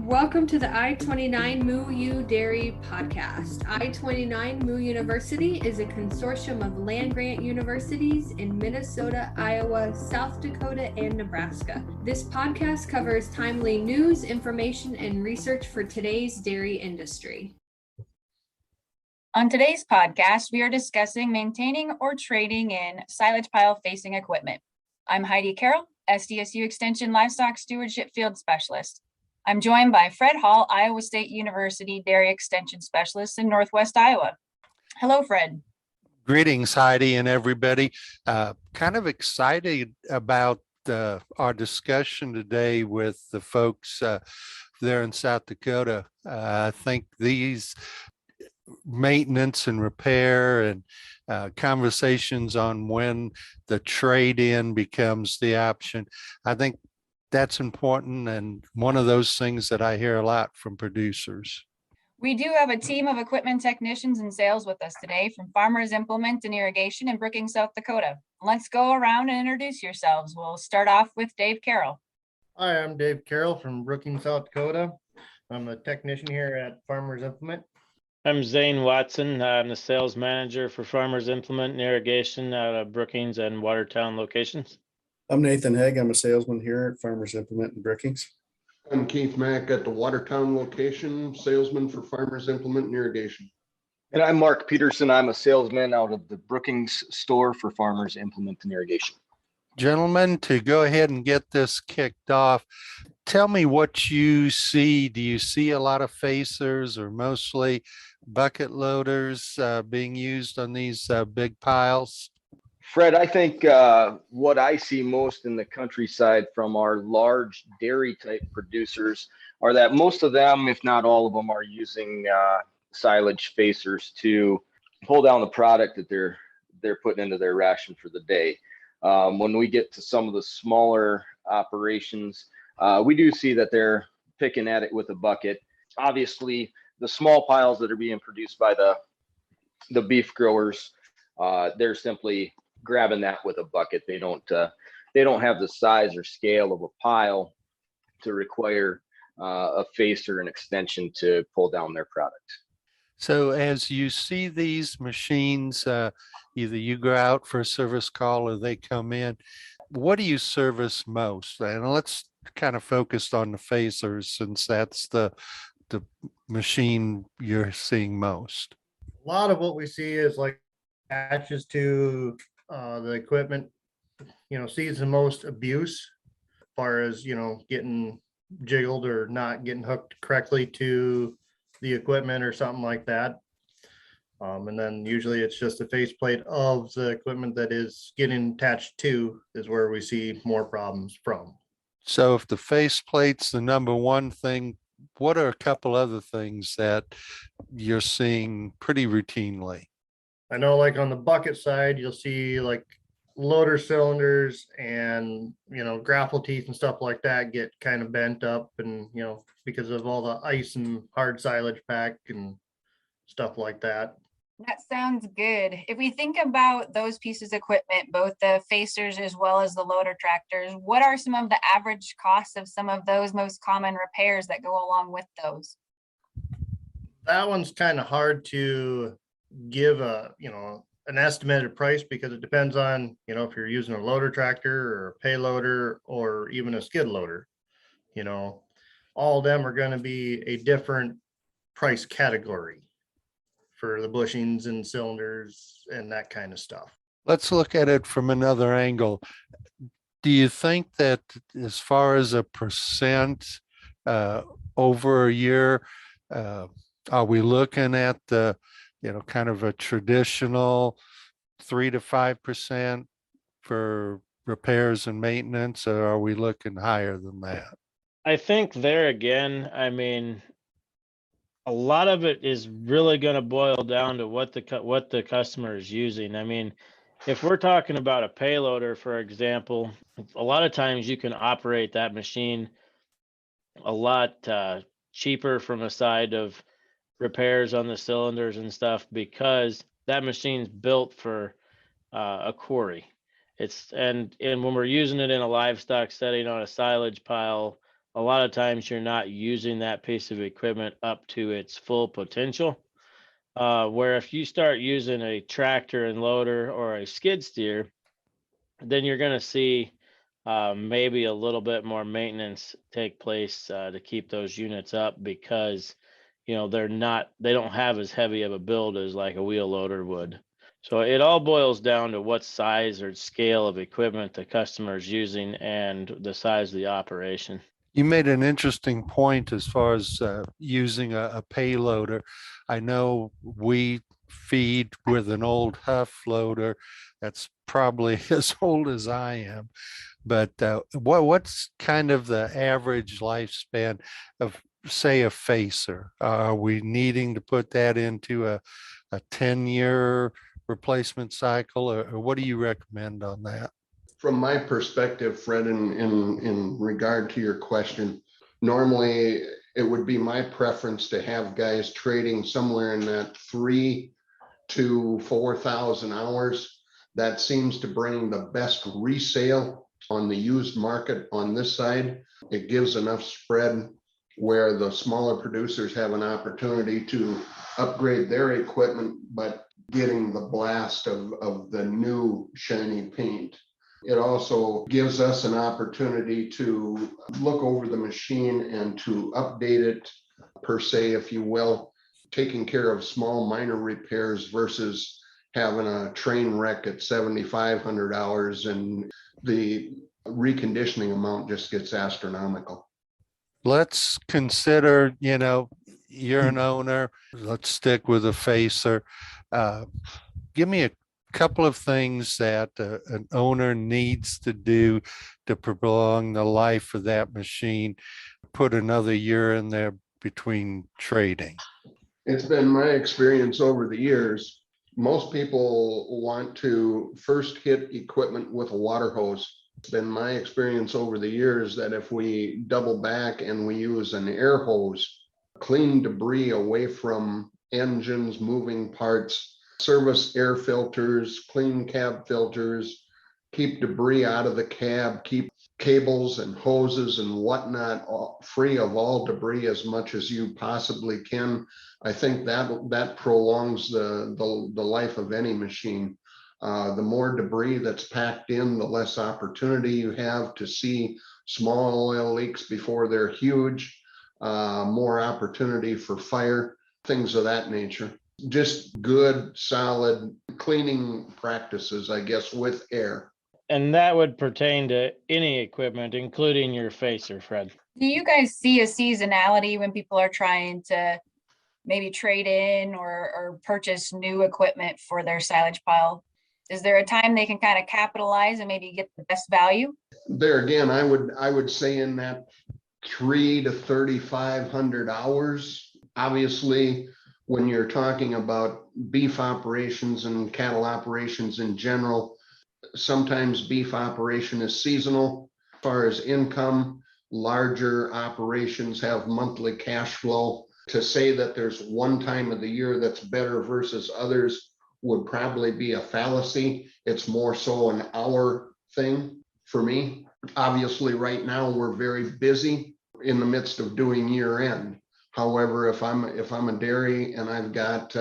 Welcome to the I-29 Moo U Dairy podcast. I-29 Moo University is a consortium of land-grant universities in Minnesota, Iowa, South Dakota, and Nebraska. This podcast covers timely news, information, and research for today's dairy industry. On today's podcast, we are discussing maintaining or trading in silage pile facing equipment. I'm Heidi Carroll, SDSU Extension Livestock Stewardship Field Specialist. I'm joined by Fred Hall, Iowa State University Dairy Extension Specialist in Northwest Iowa. Hello, Fred. Greetings, Heidi and everybody. Kind of excited about our discussion today with the folks there in South Dakota. I think these maintenance and repair and conversations on when the trade-in becomes the option, I think that's important, and one of those things that I hear a lot from producers. We do have a team of equipment technicians and sales with us today from Farmers Implement and Irrigation in Brookings, South Dakota. Let's go around and introduce yourselves. We'll start off with Dave Carroll. Hi, I'm Dave Carroll from Brookings, South Dakota. I'm a technician here at Farmers Implement. I'm Zane Watson. I'm the sales manager for Farmers Implement and Irrigation out of Brookings and Watertown locations. I'm Nathan Haig. I'm a salesman here at Farmers Implement in Brookings. I'm Keith Mack at the Watertown location, salesman for Farmers Implement and Irrigation. And I'm Mark Peterson. I'm a salesman out of the Brookings store for Farmers Implement and Irrigation. Gentlemen, to go ahead and get this kicked off, tell me what you see. Do you see a lot of facers or mostly bucket loaders being used on these big piles? Fred, I think what I see most in the countryside from our large dairy type producers are that most of them, if not all of them, are using silage facers to pull down the product that they're putting into their ration for the day. When we get to some of the smaller operations, we do see that they're picking at it with a bucket. Obviously, the small piles that are being produced by the beef growers, they're simply grabbing that with a bucket. They don't have the size or scale of a pile to require a facer and extension to pull down their product. So as you see these machines, either you go out for a service call or they come in, what do you service most? And let's kind of focus on the facers since that's the machine you're seeing most. A lot of what we see is like attaches to the equipment, sees the most abuse as far as, getting jiggled or not getting hooked correctly to the equipment or something like that. And then usually it's just the faceplate of the equipment that is getting attached to is where we see more problems from. So if the faceplate's the number one thing, what are a couple other things that you're seeing pretty routinely? I know like on the bucket side, you'll see like loader cylinders and, grapple teeth and stuff like that get kind of bent up and, because of all the ice and hard silage pack and stuff like that. That sounds good. If we think about those pieces of equipment, both the facers as well as the loader tractors, what are some of the average costs of some of those most common repairs that go along with those? That one's kind of hard to give an estimated price because it depends on, if you're using a loader tractor or a payloader or even a skid loader, all of them are going to be a different price category for the bushings and cylinders and that kind of stuff. Let's look at it from another angle. Do you think that as far as a percent over a year, are we looking at the, kind of a traditional 3 to 5% for repairs and maintenance, or are we looking higher than that? I think there again, a lot of it is really going to boil down to what the customer is using. If we're talking about a payloader, for example, a lot of times you can operate that machine a lot cheaper from a side of repairs on the cylinders and stuff because that machine's built for a quarry. And when we're using it in a livestock setting on a silage pile, a lot of times you're not using that piece of equipment up to its full potential. Where if you start using a tractor and loader or a skid steer, then you're going to see maybe a little bit more maintenance take place to keep those units up, because they don't have as heavy of a build as like a wheel loader would. So it all boils down to what size or scale of equipment the customer is using and the size of the operation. You made an interesting point as far as using a payloader. I know we feed with an old Huff loader that's probably as old as I am. But what's kind of the average lifespan of, say, a facer? Are we needing to put that into a 10-year replacement cycle, or what do you recommend on that? From my perspective, Fred, in regard to your question, normally it would be my preference to have guys trading somewhere in that 3,000 to 4,000 hours. That seems to bring the best resale on the used market on this side. It gives enough spread where the smaller producers have an opportunity to upgrade their equipment, but getting the blast of the new shiny paint. It also gives us an opportunity to look over the machine and to update it, per se, if you will, taking care of small minor repairs versus having a train wreck at 7,500 hours, and the reconditioning amount just gets astronomical. Let's consider, you're an owner. Let's stick with a facer. Give me a couple of things that an owner needs to do to prolong the life of that machine, put another year in there between trading. It's been my experience over the years, most people want to first hit equipment with a water hose. It's been my experience over the years that if we double back and we use an air hose, clean debris away from engines, moving parts, service air filters, clean cab filters, keep debris out of the cab, keep cables and hoses and whatnot free of all debris as much as you possibly can. I think that prolongs the life of any machine. The more debris that's packed in, the less opportunity you have to see small oil leaks before they're huge, more opportunity for fire, things of that nature. Just good, solid cleaning practices, I guess, with air. And that would pertain to any equipment, including your facer, Fred. Do you guys see a seasonality when people are trying to maybe trade in or purchase new equipment for their silage pile? Is there a time they can kind of capitalize and maybe get the best value? There again, I would say in that 3,000 to 3,500 hours. Obviously, when you're talking about beef operations and cattle operations in general, sometimes beef operation is seasonal. As far as income, larger operations have monthly cash flow. To say that there's one time of the year that's better versus others would probably be a fallacy. It's more so an hour thing for me. Obviously, right now we're very busy in the midst of doing year end. However, if I'm a dairy and I've got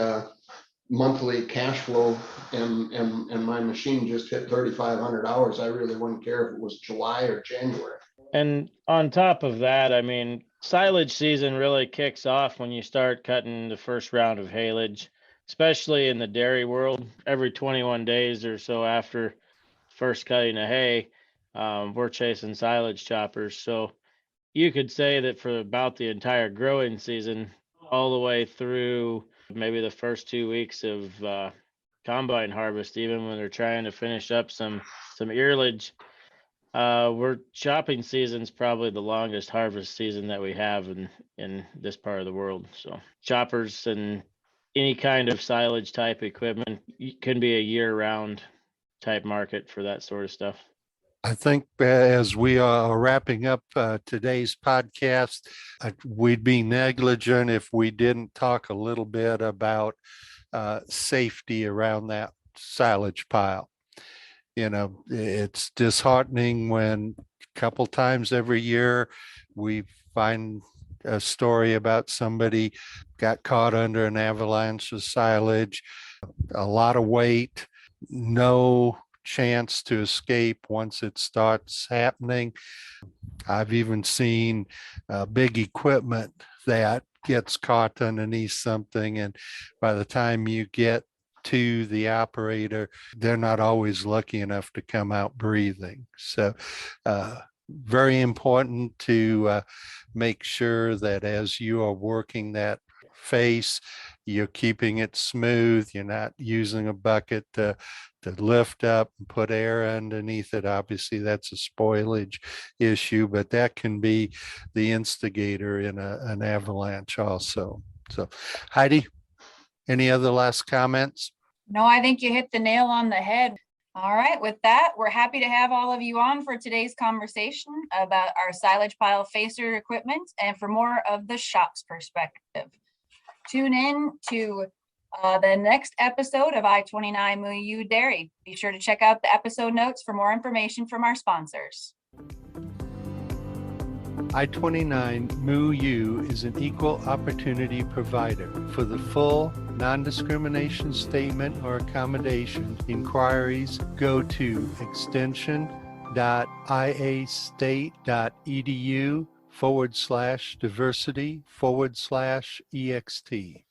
monthly cash flow and my machine just hit 3,500 hours, I really wouldn't care if it was July or January. And on top of that, I mean, silage season really kicks off when you start cutting the first round of haylage, especially in the dairy world. Every 21 days or so after first cutting of hay, we're chasing silage choppers. So you could say that for about the entire growing season, all the way through maybe the first 2 weeks of combine harvest, even when they're trying to finish up some earlage, we're chopping season's probably the longest harvest season that we have in this part of the world. So choppers and any kind of silage type equipment can be a year-round type market for that sort of stuff. I think as we are wrapping up today's podcast, we'd be negligent if we didn't talk a little bit about safety around that silage pile. You know, it's disheartening when couple times every year, we find a story about somebody got caught under an avalanche of silage, a lot of weight, no chance to escape once it starts happening. I've even seen big equipment that gets caught underneath something, and by the time you get to the operator, they're not always lucky enough to come out breathing. So very important to make sure that as you are working that face, you're keeping it smooth. You're not using a bucket to lift up and put air underneath it. Obviously, that's a spoilage issue, but that can be the instigator in an avalanche also. So, Heidi, any other last comments? No, I think you hit the nail on the head. All right, with that, we're happy to have all of you on for today's conversation about our silage pile facer equipment and for more of the shop's perspective. Tune in to the next episode of I-29 Moo Dairy. Be sure to check out the episode notes for more information from our sponsors. I-29 Moo U is an equal opportunity provider. For the full non-discrimination statement or accommodation inquiries, go to extension.iastate.edu/diversity/ext.